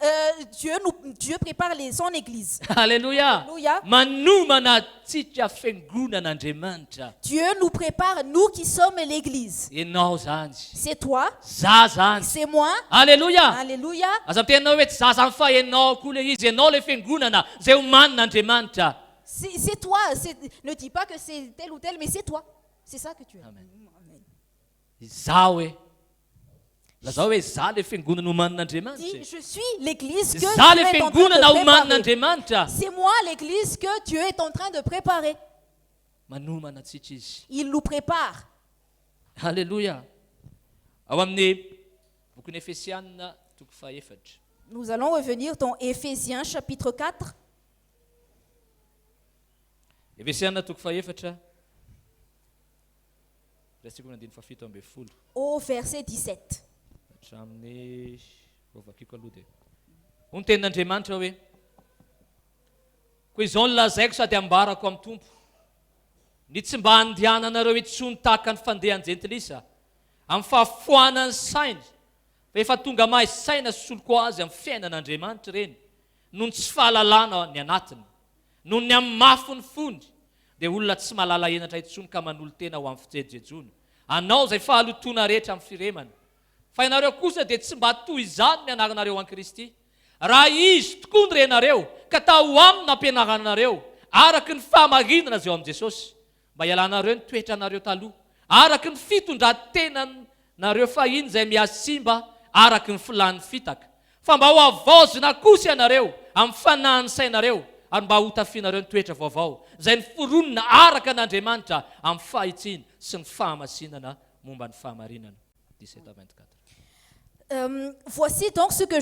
Speaker 2: Dieu prépare son Église.
Speaker 3: Alléluia.
Speaker 2: Dieu nous prépare, nous qui sommes l'Église. C'est toi. C'est moi.
Speaker 3: Alléluia.
Speaker 2: Alléluia. C'est toi. Ne dis pas que c'est tel ou tel, mais c'est toi. C'est ça que tu es.
Speaker 3: Amen. Dis,
Speaker 2: je suis l'église que Dieu est en train de préparer. C'est moi l'église que Dieu est en train de préparer. Il nous prépare.
Speaker 3: Alléluia.
Speaker 2: Nous allons revenir dans Éphésiens chapitre 4. Au verset 17.
Speaker 3: Ny tenin'Andriamanitra hoe koa izao nolazaiko sady ambarako amin'ny tompo ny tsy mba handehananareo itsony tahaka ny fandehan-jentilisa amin'ny fahafoanany saina fa efa tonga mahay saina soloko azy amin'ny fiainan'Andriamanitra reny noho ny tsy fahalalana ny anatiny noho ny amin'ny mafy ny fony dia olona tsy malala enatra itsony ka manolo tena ho amin'ny fijejojono anao izay fahalotona rehetra amin'ny firemana fa ianareo kosa dia tsy mba toy izany ny anaranareo an Kristy raha izy tokoa ny renareo ka tao aminy ampianaranareo araky ny fahamarinana izay eo amin'i Jesosy mba ialanareo ny toetra anareo taloha araky ny fitondran-tenanareo fahiny izay miasimba araky ny filany fitaka fa mba ho avaozina kosa ianareo amin'ny fanahiny sainareo ary mba ho tafianareo ny toetra vaovao izay ny foronina araka an'Andriamanitra amin'ny fahitsiny sy ny fahamasinana momba ny fahamarinana. 17-24.
Speaker 2: Voici donc ce que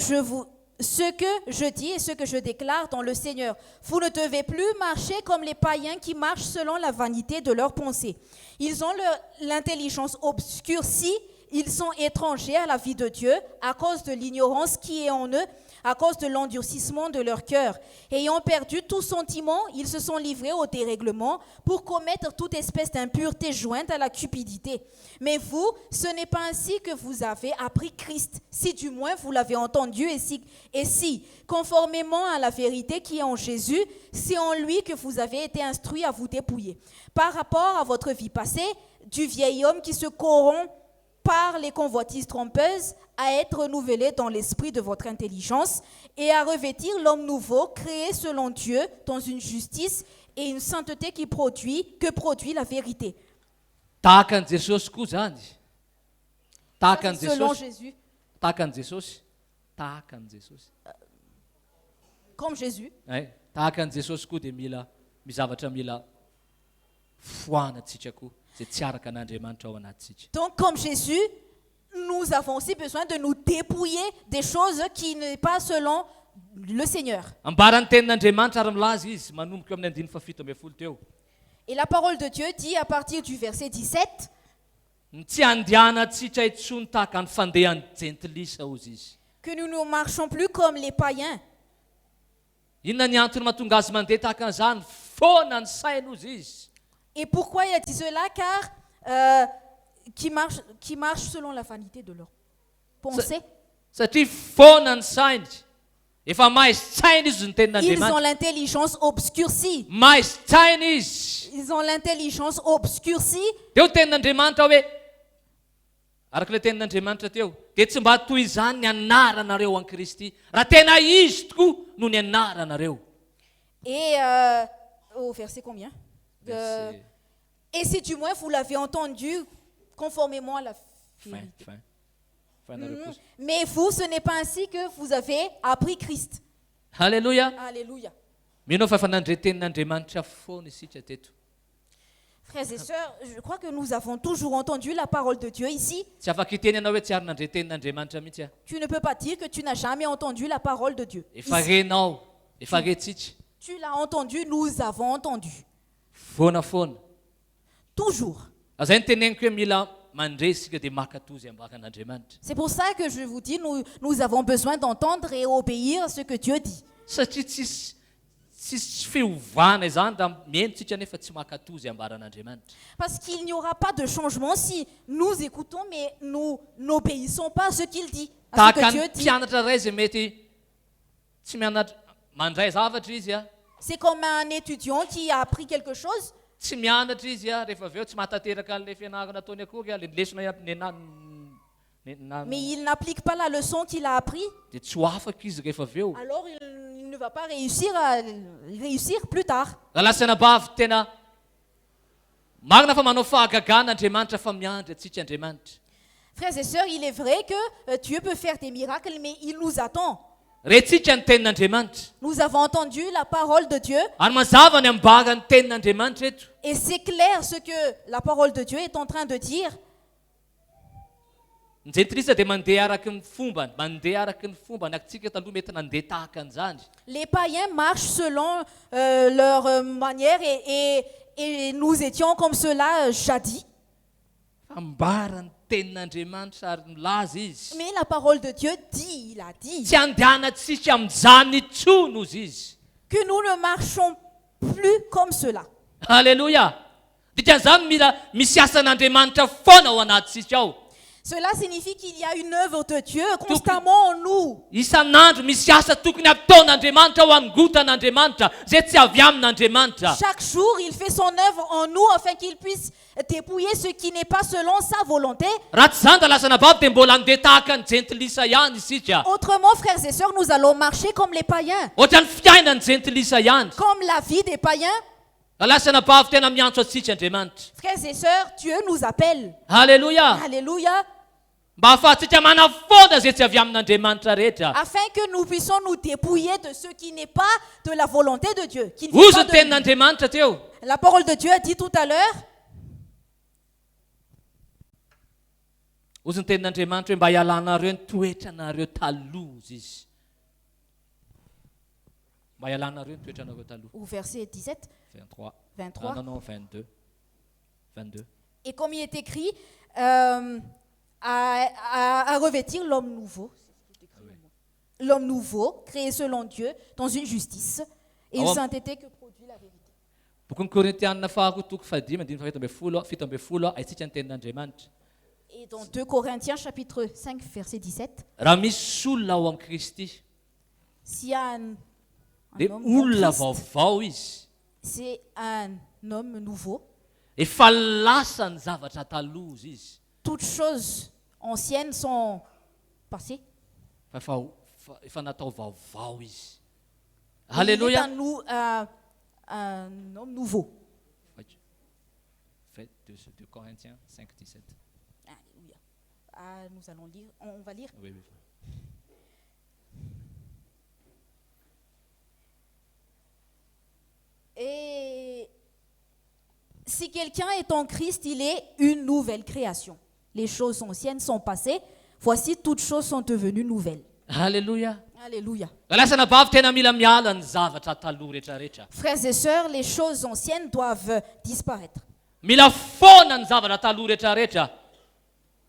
Speaker 2: je dis et ce que je déclare dans le Seigneur. Vous ne devez plus marcher comme les païens qui marchent selon la vanité de leurs pensées. Ils ont l'intelligence obscurcie, ils sont étrangers à la vie de Dieu à cause de l'ignorance qui est en eux, à cause de l'endurcissement de leur cœur. Ayant perdu tout sentiment, ils se sont livrés au dérèglement pour commettre toute espèce d'impureté jointe à la cupidité. Mais vous, ce n'est pas ainsi que vous avez appris Christ, si du moins vous l'avez entendu et si, conformément à la vérité qui est en Jésus, c'est en lui que vous avez été instruits à vous dépouiller. Par rapport à votre vie passée, du vieil homme qui se corrompt par les convoitises trompeuses, à être renouvelé dans l'esprit de votre intelligence et à revêtir l'homme nouveau, créé selon Dieu, dans une justice et une sainteté que produit la vérité. Selon Jésus. Comme Jésus. Donc comme Jésus, nous avons aussi besoin de nous dépouiller des choses qui n'est pas selon le Seigneur. Et la parole de Dieu dit à partir du verset 17 que nous ne marchons plus comme les païens. Et pourquoi il a dit cela? Car qui marchent selon la vanité de leur pensée. Ils ont l'intelligence obscurcie. Ils ont l'intelligence obscurcie.
Speaker 3: Araka le tenin'Andriamanitra teo dia tsy mba toy izany ny anaranareo an Kristy raha tena izy tokoa no ny anaranareo.
Speaker 2: Et au verset combien? Et si du moins vous l'avez entendu conformément à la vérité. Mais vous, ce n'est pas ainsi que vous avez appris Christ.
Speaker 3: Alléluia.
Speaker 2: Alléluia.
Speaker 3: Mino fa fanandre tenin'Andriamanitra foana isika teto.
Speaker 2: Frères et sœurs, je crois que nous avons toujours entendu la parole de Dieu ici.
Speaker 3: Tsy afaka hiteny ianao hoe tsy ary nandre tenin'Andriamanitra mihitsy a.
Speaker 2: Tu ne peux pas dire que tu n'as jamais entendu la parole de Dieu.
Speaker 3: Efa renao, efa retsitsika.
Speaker 2: Tu l'as entendu, nous avons entendu.
Speaker 3: Foana foana.
Speaker 2: Toujours.
Speaker 3: Azay ny teneniko hoe mila mandresika dia makatozy ambakan'Andriamanitra.
Speaker 2: C'est pour ça que je vous dis, nous avons besoin d'entendre et obéir à ce que Dieu dit.
Speaker 3: Satria
Speaker 2: Parce qu'il n'y aura pas de changement si nous écoutons mais nous n'obéissons pas à ce qu'il dit, à ce que Dieu dit. C'est comme un étudiant qui a appris quelque chose. Mais il n'applique pas la leçon qu'il a appris. Alors il ne va pas réussir plus tard. Frères et sœurs, il est vrai que Dieu peut faire des miracles, mais il nous attend. Nous avons entendu la parole de Dieu. Et c'est clair ce que la parole de Dieu est en train de dire. Les païens marchent selon leur manière et nous étions comme cela jadis. Mais la parole de Dieu dit, il a dit que nous ne marchons plus comme cela.
Speaker 3: Alléluia.
Speaker 2: Cela signifie qu'il y a une œuvre de Dieu constamment en nous. Chaque jour, il fait son œuvre en nous afin qu'il puisse dépouiller ce qui n'est pas selon sa volonté. Autrement, frères et sœurs, nous allons marcher comme les païens. Comme la vie des païens. Frères et sœurs, Dieu nous appelle.
Speaker 3: Alléluia.
Speaker 2: Alléluia.
Speaker 3: Afin
Speaker 2: que nous puissions nous dépouiller de ce qui n'est pas de la volonté de Dieu. La parole de Dieu a dit tout à l'heure. Au verset 17. 23.
Speaker 3: Non, 22.
Speaker 2: Et comme il est écrit, à revêtir l'homme nouveau. L'homme nouveau, créé selon Dieu, dans une justice et une sainteté que produit la vérité. Et dans 2 Corinthiens chapitre 5 verset 17. S'il y a un homme en Christ, c'est un homme nouveau. Toutes choses anciennes sont passées. Alléluia. Il est un homme nouveau.
Speaker 3: Fait 2 Corinthiens 5, 17.
Speaker 2: Alléluia. Nous allons lire. On va lire.
Speaker 3: Oui.
Speaker 2: Et si quelqu'un est en Christ, il est une nouvelle création. Les choses anciennes sont passées. Voici, toutes choses sont devenues nouvelles.
Speaker 3: Alléluia.
Speaker 2: Alléluia. Frères et sœurs, les choses anciennes doivent disparaître.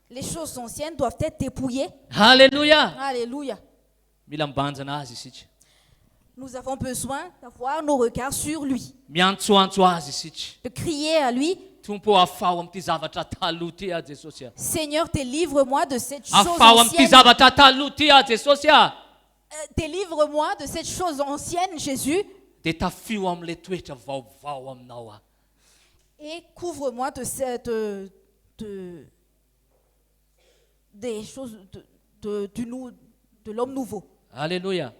Speaker 2: Les choses anciennes doivent être dépouillées.
Speaker 3: Alléluia.
Speaker 2: Alléluia. Nous avons besoin d'avoir nos regards sur lui. De crier à lui. Seigneur, délivre-moi de cette chose ancienne. Délivre-moi de cette chose ancienne, Jésus. Et couvre-moi des choses de l'homme nouveau.
Speaker 3: Alléluia.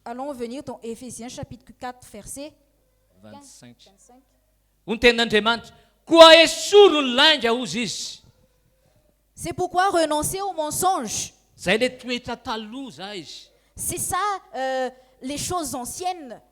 Speaker 2: Allons venir dans Éphésiens chapitre 4 verset 25. C'est pourquoi renoncer au mensonge. C'est ça les choses anciennes.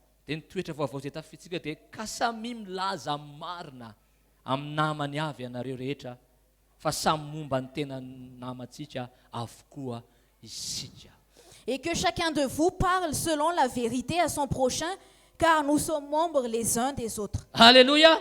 Speaker 2: Et que chacun de vous parle selon la vérité à son prochain, car nous sommes membres les uns des autres.
Speaker 3: Alléluia.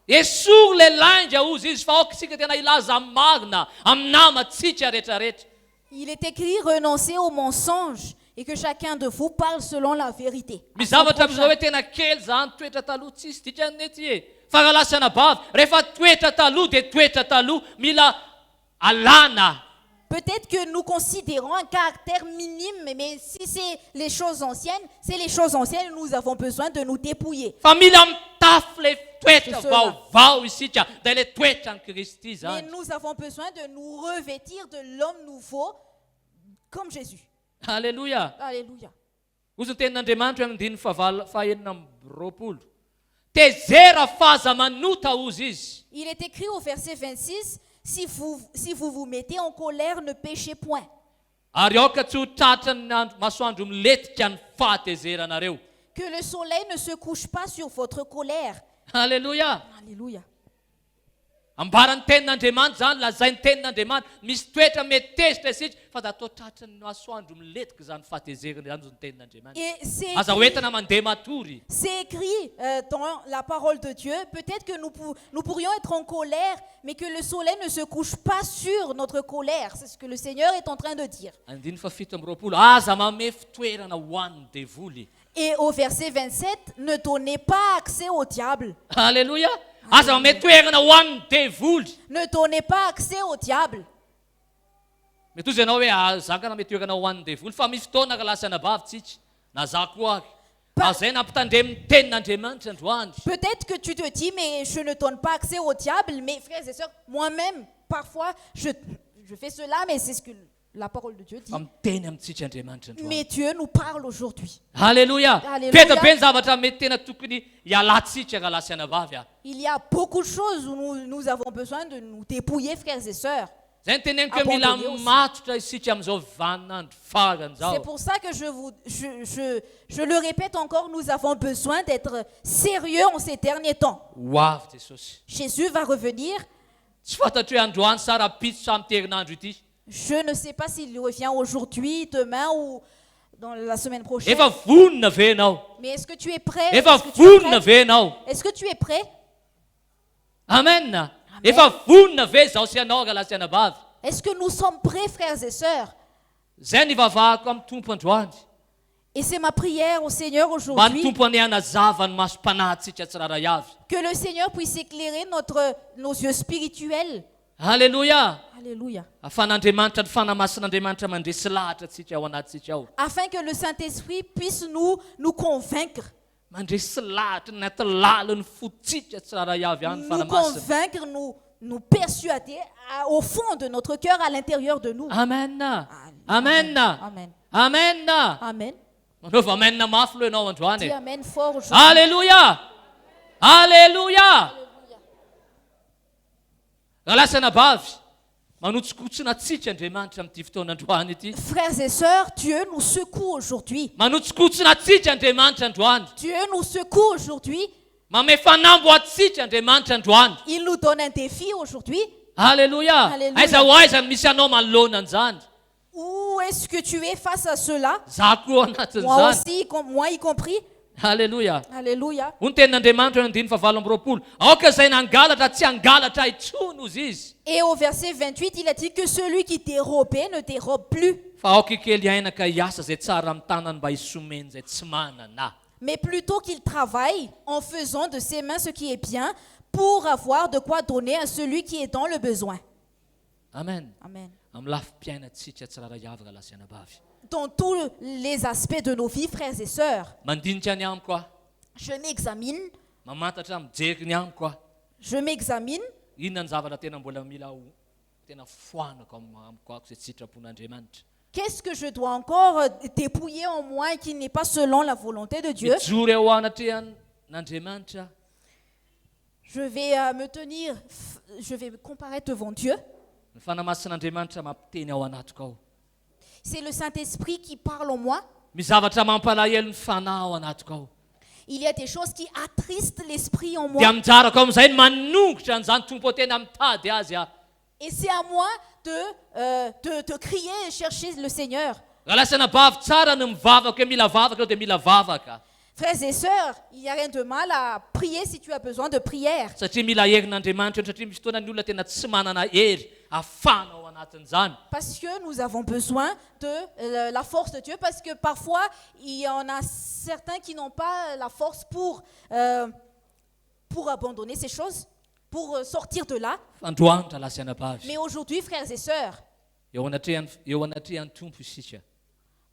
Speaker 3: Et sur les langues izy fa isika tena ilaza marina amin'ny namantsika rehetrarehetra.
Speaker 2: Il est écrit renoncer au mensonge et que chacun de vous parle selon la vérité.
Speaker 3: Mizavatra bizao hoe tena kely zany toetra taloha tsisy dikan'ny ety e. Fangalasana bava rehefa toetra taloha dia toetra taloha mila alana.
Speaker 2: Peut-être que nous considérons un caractère minime, mais si c'est les choses anciennes, c'est les choses anciennes, nous avons besoin de nous dépouiller.
Speaker 3: Mais
Speaker 2: nous avons besoin de nous revêtir de l'homme nouveau comme Jésus.
Speaker 3: Alléluia.
Speaker 2: Alléluia. Il est écrit au verset 26, si vous vous mettez en colère, ne péchez point. Que le soleil ne se couche pas sur votre colère.
Speaker 3: Alléluia.
Speaker 2: Alléluia.
Speaker 3: Ambarany tenin'Andriamanitra zany lazainy tenin'Andriamanitra misy toetra metezitra isika fa da atao tratran'ny masoandro miletika zany fahatezerana zany zany tenin'Andriamanitra. Aza hoentina mandeha matory.
Speaker 2: C'est écrit dans la parole de Dieu, peut-être que nous pourrions être en colère, mais que le soleil ne se couche pas sur notre colère. C'est ce que le Seigneur est en train de dire.
Speaker 3: Andiny fa 7 aza mamefy toerana ho an'ny devoly.
Speaker 2: Et au verset 27, ne donnez pas accès au diable.
Speaker 3: Alléluia.
Speaker 2: Ne donnez pas accès au diable.
Speaker 3: Peut-être
Speaker 2: que tu te dis, mais je ne donne pas accès au diable, mais frères et sœurs, moi-même, parfois, je fais cela, mais c'est ce que la parole de Dieu dit. Mais Dieu nous parle aujourd'hui.
Speaker 3: Alléluia.
Speaker 2: Il y a beaucoup de choses où nous avons besoin de nous dépouiller, frères et sœurs. C'est pour ça que je le répète encore, nous avons besoin d'être sérieux en ces derniers temps. Jésus va revenir. Je ne sais pas s'il revient aujourd'hui, demain ou dans la semaine prochaine. Mais est-ce que tu es prêt? Est-ce que tu es prêt?
Speaker 3: Amen.
Speaker 2: Est-ce que nous sommes prêts, frères et sœurs? Et c'est ma prière au Seigneur aujourd'hui. Que le Seigneur puisse éclairer nos yeux spirituels.
Speaker 3: Alléluia.
Speaker 2: Alléluia.
Speaker 3: Afin que
Speaker 2: le Saint-Esprit puisse nous convaincre. Nous convaincre, nous persuader au fond de notre cœur, à l'intérieur de nous.
Speaker 3: Amen.
Speaker 2: Amen.
Speaker 3: Amen.
Speaker 2: Amen.
Speaker 3: Amen.
Speaker 2: Dis amen fort aujourd'hui.
Speaker 3: Alléluia. Alléluia.
Speaker 2: Frères et sœurs, Dieu nous secoue aujourd'hui. Dieu nous secoue aujourd'hui. Il nous donne un défi aujourd'hui.
Speaker 3: Alléluia.
Speaker 2: Où est-ce que tu es face à cela? Moi aussi, moi y compris.
Speaker 3: Alléluia.
Speaker 2: Alléluia. Et au verset 28, il a dit que celui qui dérobait ne dérobe plus. Mais plutôt qu'il travaille en faisant de ses mains ce qui est bien pour avoir de quoi donner à celui qui est dans le besoin.
Speaker 3: Amen.
Speaker 2: Amen. Dans tous les aspects de nos vies, frères et sœurs. Je m'examine. Je m'examine. Qu'est-ce que je dois encore dépouiller en moi qui n'est pas selon la volonté de Dieu? Je vais me tenir, je vais me comparaître devant Dieu. C'est le Saint-Esprit qui parle en moi. Il y a des choses qui attristent l'esprit en moi. Et c'est à moi de crier et chercher le Seigneur. Frères et sœurs, il n'y a rien de mal à prier si tu as besoin de prière. Parce que nous avons besoin de la force de Dieu, parce que parfois, il y en a certains qui n'ont pas la force pour abandonner ces choses, pour sortir de là. Mais aujourd'hui, frères et sœurs,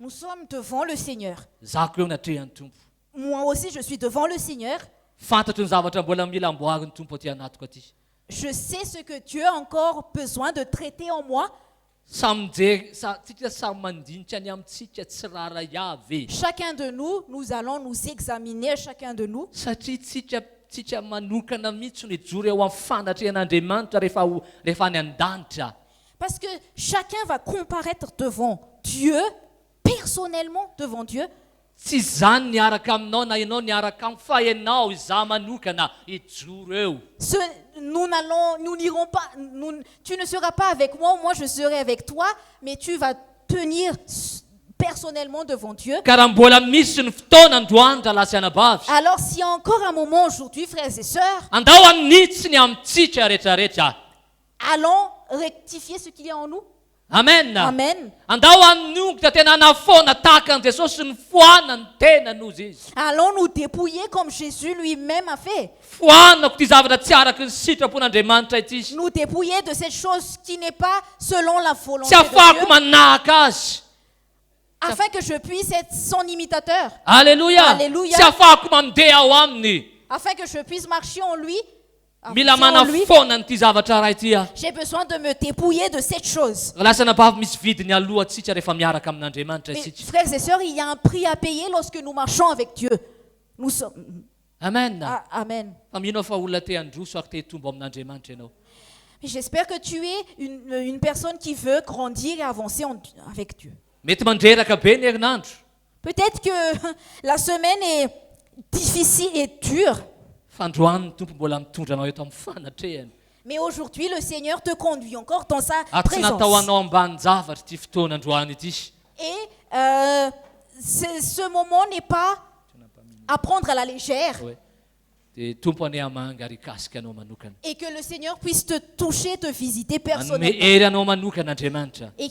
Speaker 2: nous sommes devant le Seigneur. Moi aussi, je suis devant le Seigneur. Je sais ce que Dieu a encore besoin de traiter en moi. Chacun de nous, nous allons nous examiner, chacun de nous. Parce que chacun va comparaître devant Dieu, personnellement devant Dieu. Nous n'irons pas, tu ne seras pas avec moi, moi je serai avec toi, mais tu vas tenir personnellement devant Dieu. Alors s'il y a encore un moment aujourd'hui, frères et sœurs, allons rectifier ce qu'il y a en nous.
Speaker 3: Amen.
Speaker 2: Amen. Allons nous dépouiller comme Jésus lui-même a fait. Nous dépouiller de cette chose qui n'est pas selon la volonté de Dieu, afin que je puisse être son imitateur.
Speaker 3: Alléluia.
Speaker 2: Alléluia. Afin que je puisse marcher en lui. J'ai besoin de me dépouiller de cette chose. Mais, frères et sœurs, il y a un prix à payer lorsque nous marchons avec Dieu. Nous sommes...
Speaker 3: Amen.
Speaker 2: Amen. J'espère que tu es une personne qui veut grandir et avancer avec Dieu. Peut-être que la semaine est difficile et dure. Mais aujourd'hui, le Seigneur te conduit encore dans sa présence. Et ce moment n'est pas à prendre à la légère. Et que le Seigneur puisse te toucher, te visiter personnellement. Et